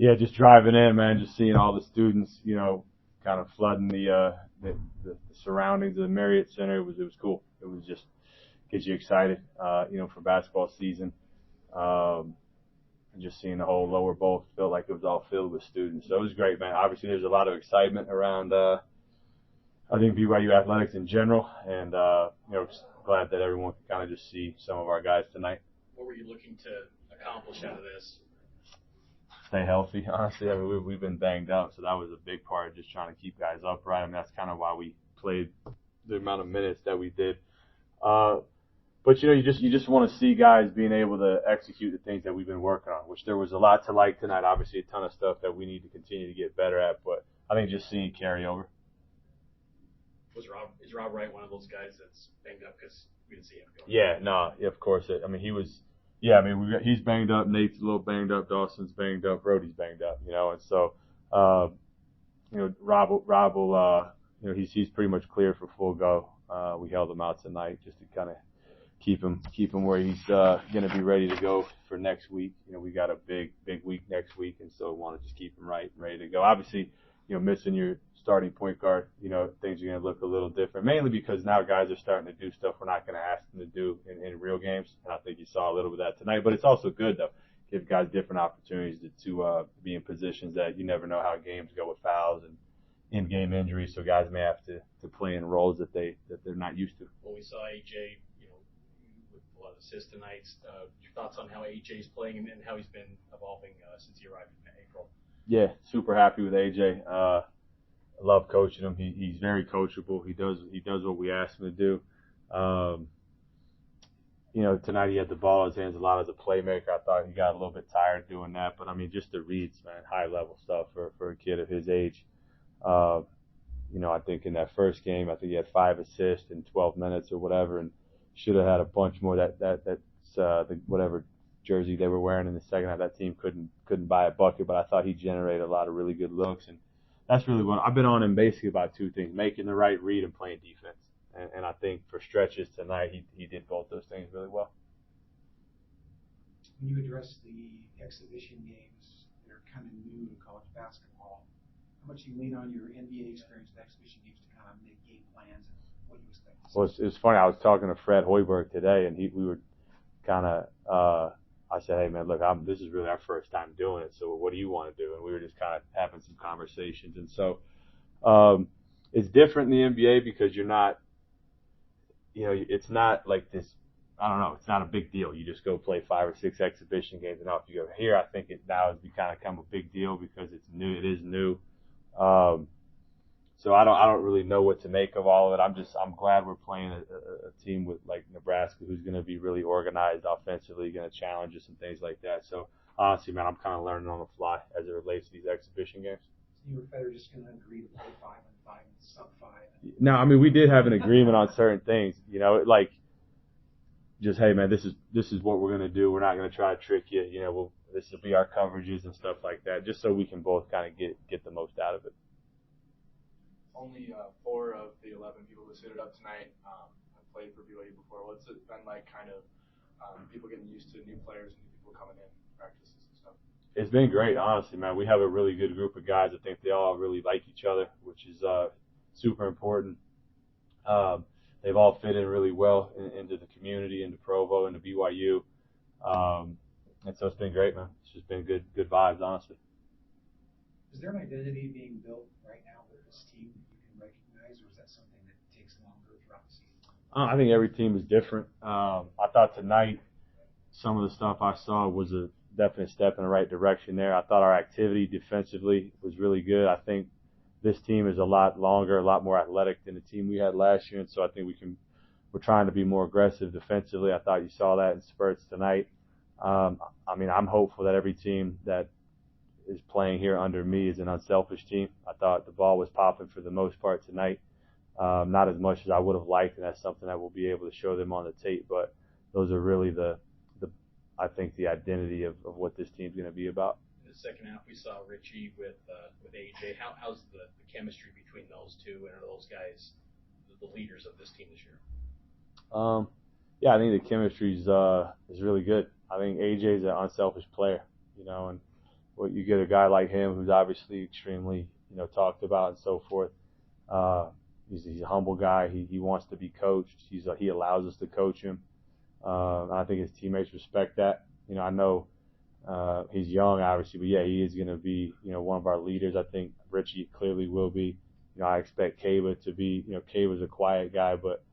Yeah, just driving in, man, just seeing all the students, kind of flooding the surroundings of the Marriott Center. It was cool. It was just gets you excited, for basketball season. And just seeing the whole lower bowl felt like it was all filled with students. So it was great, man. Obviously, there's a lot of excitement around, I think, BYU athletics in general. And, just glad that everyone could kind of just see some of our guys tonight. What were you looking to accomplish out of this? Stay healthy, honestly. I mean, we've been banged up, so that was a big part of just trying to keep guys upright. I mean, that's kind of why we played the amount of minutes that we did. But you just want to see guys being able to execute the things that we've been working on, which there was a lot to like tonight. Obviously, a ton of stuff that we need to continue to get better at. But I think just seeing carry over. Is Rob Wright one of those guys that's banged up because we didn't see him going? Yeah, no, of course. He was. Yeah, I mean, he's banged up. Nate's a little banged up. Dawson's banged up. Brody's banged up. And so, Rob will. He's pretty much cleared for full go. We held him out tonight just to kind of keep him where he's going to be ready to go for next week. We got a big week next week, and so we want to just keep him right and ready to go. Obviously, missing your starting point guard, things are going to look a little different, mainly because now guys are starting to do stuff we're not going to ask them to do in real games. And I think you saw a little bit of that tonight, but it's also good though. Give guys different opportunities to be in positions that you never know how games go with fouls and in-game injuries. So guys may have to play in roles that they're not used to. Well, we saw AJ, with a lot of assists tonight. Your thoughts on how AJ's playing and how he's been evolving since he arrived in April? Yeah, super happy with AJ. I love coaching him. He's very coachable. He does what we ask him to do. Tonight he had the ball in his hands a lot as a playmaker. I thought he got a little bit tired doing that, but I mean, just the reads, man, high level stuff for a kid of his age. I think in that first game, I think he had 5 assists in 12 minutes or whatever, and should have had a bunch more. That's whatever jersey they were wearing in the second half. That team couldn't buy a bucket, but I thought he generated a lot of really good looks, and that's really what I've been on him basically about 2 things: making the right read and playing defense. And I think for stretches tonight, he did both those things really well. When you address the exhibition games that are kind of new to college basketball, how much do you lean on your NBA experience with exhibition games to kind of make game plans and what you expect to see? Well, it's funny. I was talking to Fred Hoiberg today, and we were kind of I said, hey, man, look, this is really our first time doing it, so what do you want to do? And we were just kind of having some conversations. And so it's different in the NBA because you're not, it's not like this, I don't know, it's not a big deal. You just go play 5 or 6 exhibition games and off you go. Here, I think it now has kind of become a big deal because it's new. It is new. So I don't really know what to make of all of it. I'm glad we're playing a team with like Nebraska who's going to be really organized offensively, going to challenge us and things like that. So honestly, man, I'm kind of learning on the fly as it relates to these exhibition games. So you or Fed are just going to agree to play 5-on-5 and sub-5? No, I mean we did have an agreement on certain things. Like just hey, man, this is what we're going to do. We're not going to try to trick you. This will be our coverages and stuff like that, just so we can both kind of get the most out of it. Only 4 of the 11 people who suited up tonight have played for BYU before. What's it been like kind of people getting used to new players and new people coming in practices and stuff? It's been great, honestly, man. We have a really good group of guys. I think they all really like each other, which is super important. They've all fit in really well into the community, into Provo, into BYU. And so it's been great, man. It's just been good vibes, honestly. Is there an identity being built right now with this team that you can recognize, or is that something that takes longer throughout the season? I think every team is different. I thought tonight some of the stuff I saw was a definite step in the right direction there. I thought our activity defensively was really good. I think this team is a lot longer, a lot more athletic than the team we had last year, and so I think we're trying to be more aggressive defensively. I thought you saw that in spurts tonight. I'm hopeful that every team that is playing here under me is an unselfish team. I thought the ball was popping for the most part tonight. Not as much as I would have liked, and that's something that we'll be able to show them on the tape, but those are really I think the identity of what this team's going to be about. In the second half, we saw Richie with AJ. How's the chemistry between those two, and are those guys the leaders of this team this year? Yeah, I think the chemistry is really good. I think AJ's an unselfish player, and you get a guy like him who's obviously extremely, talked about and so forth. He's a humble guy. He wants to be coached. He allows us to coach him. And I think his teammates respect that. I know he's young, obviously, but yeah, he is going to be, one of our leaders. I think Richie clearly will be. I expect Kava to be. Kava's a quiet guy, but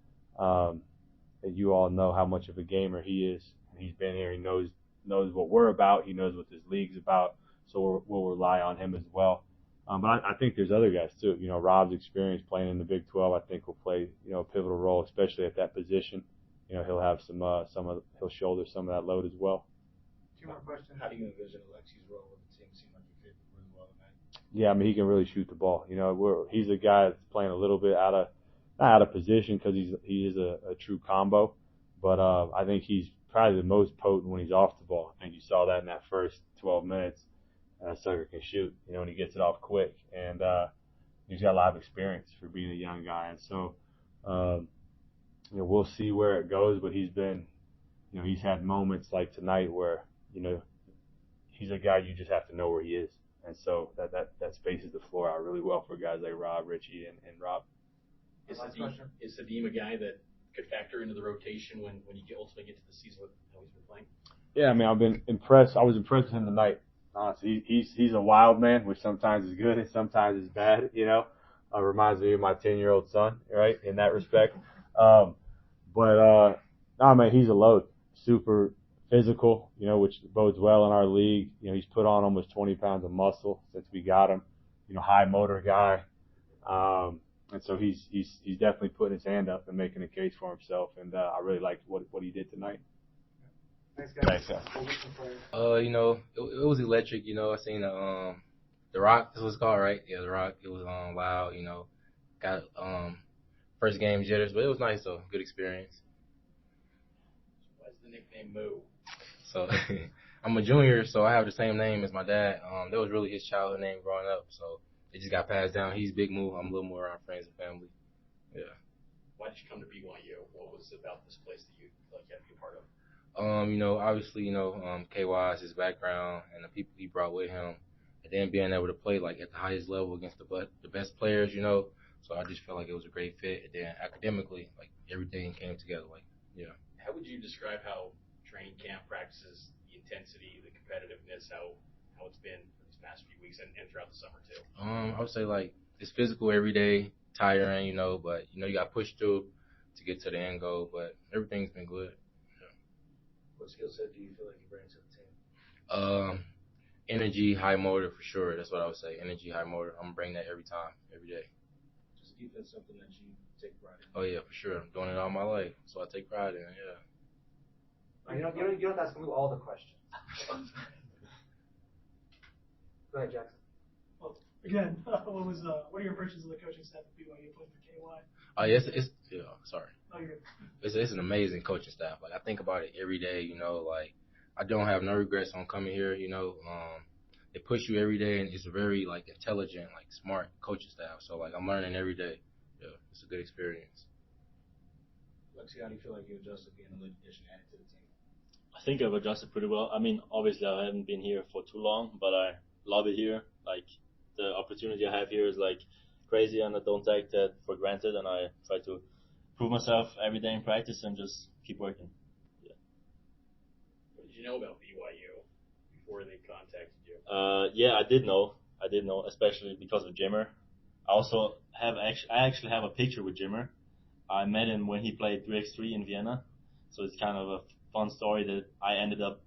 you all know how much of a gamer he is. He's been here. He knows what we're about. He knows what this league's about. So we'll rely on him as well. But I think there's other guys too. Rob's experience playing in the Big 12, I think will play, a pivotal role, especially at that position. He'll have he'll shoulder some of that load as well. Two more questions. How do you envision Aleksej's role with the team? Seemed like he fit really well tonight. Yeah, I mean, he can really shoot the ball. He's a guy that's playing a little bit not out of position because he is a true combo, but I think he's probably the most potent when he's off the ball. I think you saw that in that first 12 minutes. Sucker can shoot, when he gets it off quick, and he's got a lot of experience for being a young guy, and so we'll see where it goes. But he's been, he's had moments like tonight where he's a guy you just have to know where he is, and so that spaces the floor out really well for guys like Rob, Richie, and Rob. Is Sadim a guy that could factor into the rotation when you ultimately get to the season with how he's been playing? Yeah, I mean, I've been impressed. I was impressed with him tonight. Honestly, he's a wild man, which sometimes is good and sometimes is bad. Reminds me of my 10-year-old son, right? In that respect. But man, he's a load. Super physical, which bodes well in our league. He's put on almost 20 pounds of muscle since we got him. High motor guy. And so he's definitely putting his hand up and making a case for himself. And I really liked what he did tonight. Thanks, guys. Thanks, It was electric. I seen the Rock. This was called, right? Yeah, the Rock. It was loud. Got first game jitters, but it was nice though. Good experience. Why's the nickname Moo? So I'm a junior, so I have the same name as my dad. That was really his childhood name growing up. So it just got passed down. He's Big Moo. I'm a little more around friends and family. Yeah. Why did you come to BYU? What was it about this place that you had to be a part of? Obviously, KY's his background and the people he brought with him, and then being able to play like at the highest level against the best players, So I just felt like it was a great fit. And then academically, like everything came together. How would you describe how training camp practices, the intensity, the competitiveness, how it's been for these past few weeks and throughout the summer too? I would say like it's physical every day, tiring, but you got to push through to get to the end goal. But everything's been good. What skill set do you feel like you bring to the team? Energy, high motor for sure. That's what I would say. Energy, high motor. I'm gonna bring that every time, every day. Is defense something that you take pride in? Oh yeah, for sure. I'm doing it all my life, so I take pride in it. Yeah. You don't have to ask me all the questions. Go ahead, Jackson. Well, again, what are your impressions of the coaching staff at BYU playing for KY? Oh yeah, sorry. Oh, you're It's an amazing coaching staff. Like I think about it every day. Like I don't have no regrets on coming here. They push you every day, and it's a very like intelligent, like smart coaching staff. So like I'm learning every day. Yeah, it's a good experience. Aleksej, how do you feel like you adjusted being a lead addition added to the team? I think I've adjusted pretty well. I mean, obviously I haven't been here for too long, but I love it here. Like the opportunity I have here is like crazy, and I don't take that for granted, and I try to prove myself every day in practice and just keep working. Yeah. What did you know about BYU before they contacted you? Yeah, I did know, especially because of Jimmer. I actually have a picture with Jimmer. I met him when he played 3x3 in Vienna, so it's kind of a fun story that I ended up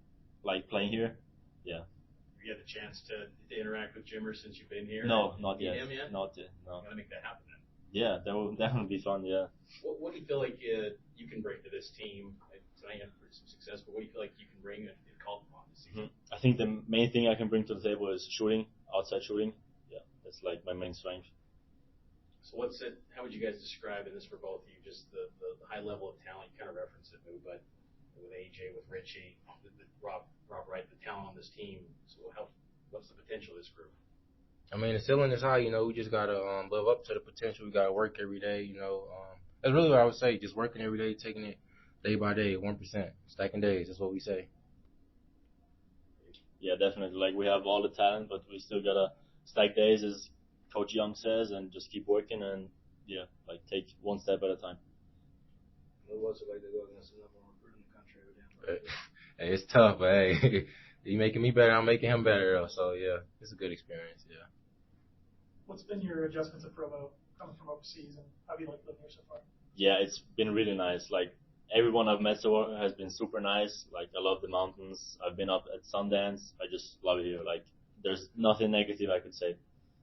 like playing here. Yeah. Have you had the chance to interact with Jimmer since you've been here? No, not yet. Him yet? Not yet. No. You gotta make that happen then. Yeah, that will definitely be fun. Yeah. What do you feel like you can bring to this team? Tonight you had some success, but what do you feel like you can bring and call upon this season? I think the main thing I can bring to the table is shooting, outside shooting. Yeah, that's like my main strength. So how would you guys describe, and this for both of you, just the high level of talent? You kind of referenced it, but with AJ, with Richie, Rob Wright, the talent on this team. So what's the potential of this group? I mean, the ceiling is high. We just gotta live up to the potential. We gotta work every day. That's really what I would say. Just working every day, taking it day by day, 1%, stacking days. That's what we say. yeah, definitely. Like we have all the talent, but we still gotta stack days, as Coach Young says, and just keep working and yeah, like take one step at a time. What was it like to go against the number one recruit in the country every day? Hey, it's tough, but hey, you making me better, I'm making him better, though. So yeah, it's a good experience. Yeah. What's been your adjustment to Provo coming from overseas, and how have you liked living here so far? Yeah, it's been really nice. Like everyone I've met so far has been super nice. Like I love the mountains. I've been up at Sundance. I just love it here. Like there's nothing negative I could say.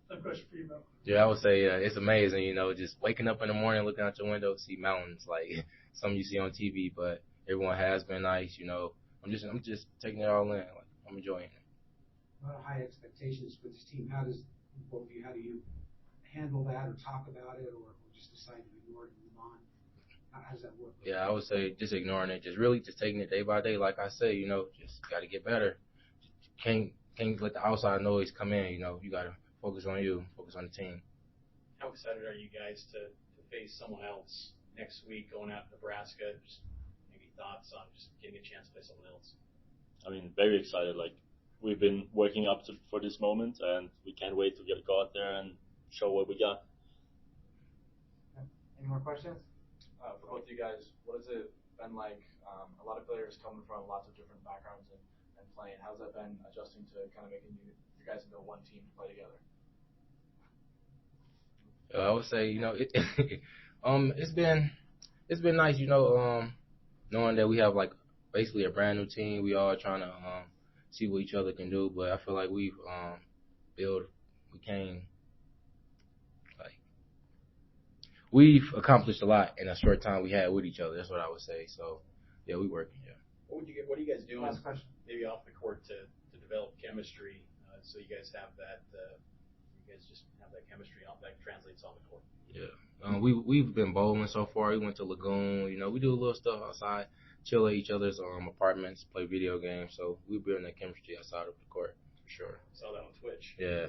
Same question for you, Mo. Yeah, I would say it's amazing, just waking up in the morning, looking out your window, see mountains, like some you see on TV, but everyone has been nice, I'm just taking it all in, like I'm enjoying it. A lot of high expectations for this team. How do you handle that or talk about it or just decide to ignore it and move on? How does that work? Yeah, I would say just ignoring it, just taking it day by day, like I say, just got to get better. Can't let the outside noise come in, you got to focus on you, focus on the team. How excited are you guys to face someone else next week going out to Nebraska? Just maybe thoughts on just getting a chance to play someone else. I mean, very excited. Like we've been working up for this moment, and we can't wait to go out there and show what we got. Any more questions? For both of you guys, what has it been like? A lot of players coming from lots of different backgrounds and playing. How's that been adjusting to kind of making you guys into one team to play together? I would say, it's been nice, knowing that we have like basically a brand new team. We all trying to see what each other can do, but I feel like we've we've accomplished a lot in a short time we had with each other. That's what I would say. So yeah, we working. Yeah. What are you guys doing? Last question. Maybe off the court to develop chemistry, so you guys have that. You guys just have that chemistry that translates on the court. Yeah. We've been bowling so far. We went to Lagoon. We do a little stuff outside, chill at each other's apartments, play video games. So we're building that chemistry outside of the court for sure. Saw that on Twitch. Yeah.